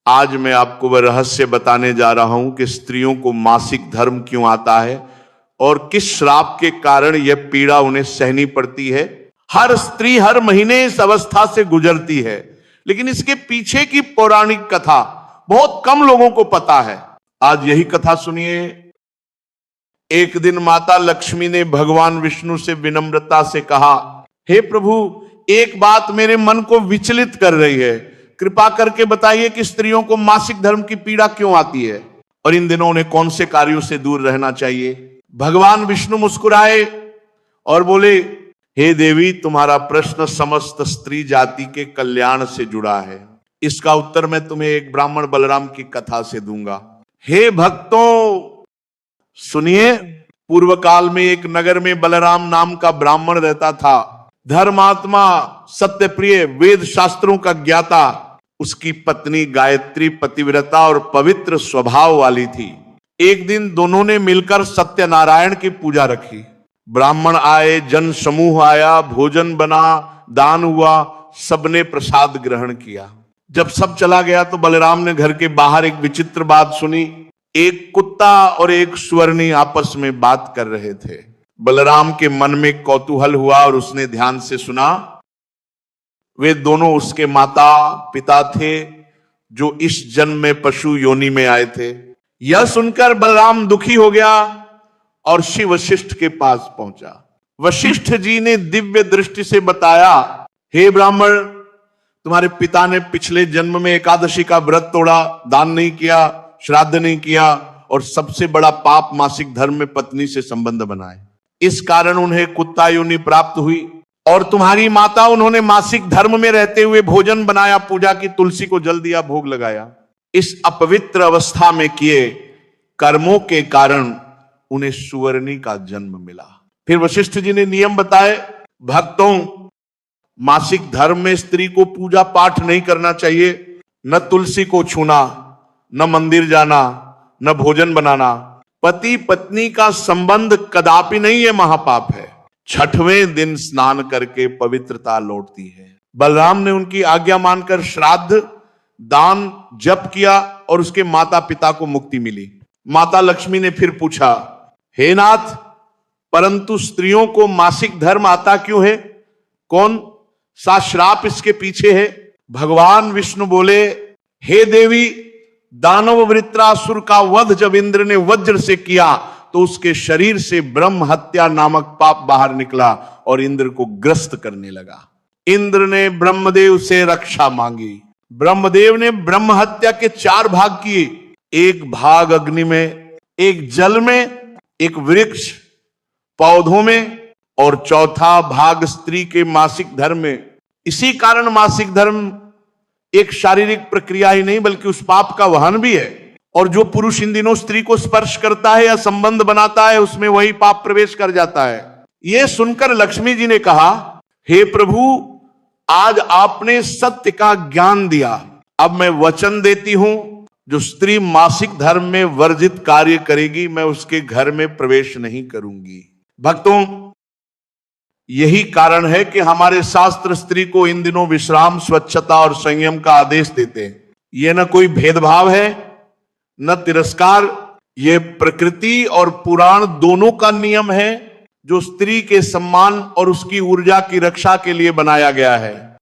आज मैं आपको वह रहस्य बताने जा रहा हूं कि स्त्रियों को मासिक धर्म क्यों आता है और किस श्राप के कारण यह पीड़ा उन्हें सहनी पड़ती है। हर स्त्री हर महीने इस अवस्था से गुजरती है, लेकिन इसके पीछे की पौराणिक कथा बहुत कम लोगों को पता है। आज यही कथा सुनिए। एक दिन माता लक्ष्मी ने भगवान विष्णु से विनम्रता से कहा, हे प्रभु, एक बात मेरे मन को विचलित कर रही है, कृपा करके बताइए कि स्त्रियों को मासिक धर्म की पीड़ा क्यों आती है और इन दिनों उन्हें कौन से कार्यों से दूर रहना चाहिए। भगवान विष्णु मुस्कुराए और बोले, हे देवी, तुम्हारा प्रश्न समस्त स्त्री जाति के कल्याण से जुड़ा है। इसका उत्तर मैं तुम्हें एक ब्राह्मण बलराम की कथा से दूंगा। हे भक्तों, सुनिए। पूर्व काल में एक नगर में बलराम नाम का ब्राह्मण रहता था। धर्मात्मा, सत्यप्रिय, वेद शास्त्रों का ज्ञाता। उसकी पत्नी गायत्री पतिव्रता और पवित्र स्वभाव वाली थी। एक दिन दोनों ने मिलकर सत्यनारायण की पूजा रखी। ब्राह्मण आए, जन समूह आया, भोजन बना, दान हुआ, सबने प्रसाद ग्रहण किया। जब सब चला गया तो बलराम ने घर के बाहर एक विचित्र बात सुनी। एक कुत्ता और एक सुअरनी आपस में बात कर रहे थे। बलराम के मन में कौतूहल हुआ और उसने ध्यान से सुना। वे दोनों उसके माता पिता थे जो इस जन्म में पशु योनि में आए थे। यह सुनकर बलराम दुखी हो गया और श्री वशिष्ठ के पास पहुंचा। वशिष्ठ जी ने दिव्य दृष्टि से बताया, हे ब्राह्मण, तुम्हारे पिता ने पिछले जन्म में एकादशी का व्रत तोड़ा, दान नहीं किया, श्राद्ध नहीं किया और सबसे बड़ा पाप मासिक धर्म में पत्नी से संबंध बनाए। इस कारण उन्हें कुत्ता योनि प्राप्त हुई। और तुम्हारी माता, उन्होंने मासिक धर्म में रहते हुए भोजन बनाया, पूजा की, तुलसी को जल दिया, भोग लगाया। इस अपवित्र अवस्था में किए कर्मों के कारण उन्हें सुवर्णी का जन्म मिला। फिर वशिष्ठ जी ने नियम बताए, भक्तों, मासिक धर्म में स्त्री को पूजा पाठ नहीं करना चाहिए, न तुलसी को छूना, न मंदिर जाना, न भोजन बनाना। पति पत्नी का संबंध कदापि नहीं, ये महापाप है। छठवें दिन स्नान करके पवित्रता लौटती है। बलराम ने उनकी आज्ञा मानकर श्राद्ध, दान, जप किया और उसके माता पिता को मुक्ति मिली। माता लक्ष्मी ने फिर पूछा, हे नाथ, परंतु स्त्रियों को मासिक धर्म आता क्यों है? कौन सा श्राप इसके पीछे है? भगवान विष्णु बोले, हे देवी, दानव वृत्रासुर का वध जब इंद्र ने वज्र से किया तो उसके शरीर से ब्रह्म हत्या नामक पाप बाहर निकला और इंद्र को ग्रस्त करने लगा। इंद्र ने ब्रह्मदेव से रक्षा मांगी। ब्रह्मदेव ने ब्रह्म हत्या के 4 भाग किए, एक भाग अग्नि में, एक जल में, एक वृक्ष पौधों में और चौथा भाग स्त्री के मासिक धर्म में। इसी कारण मासिक धर्म एक शारीरिक प्रक्रिया ही नहीं बल्कि उस पाप का वहन भी है। और जो पुरुष इन दिनों स्त्री को स्पर्श करता है या संबंध बनाता है, उसमें वही पाप प्रवेश कर जाता है। यह सुनकर लक्ष्मी जी ने कहा, हे प्रभु, आज आपने सत्य का ज्ञान दिया। अब मैं वचन देती हूं, जो स्त्री मासिक धर्म में वर्जित कार्य करेगी, मैं उसके घर में प्रवेश नहीं करूंगी। भक्तों, यही कारण है कि हमारे शास्त्र स्त्री को इन दिनों विश्राम, स्वच्छता और संयम का आदेश देते हैं। यह न कोई भेदभाव है, न तिरस्कार। यह प्रकृति और पुराण दोनों का नियम है जो स्त्री के सम्मान और उसकी ऊर्जा की रक्षा के लिए बनाया गया है।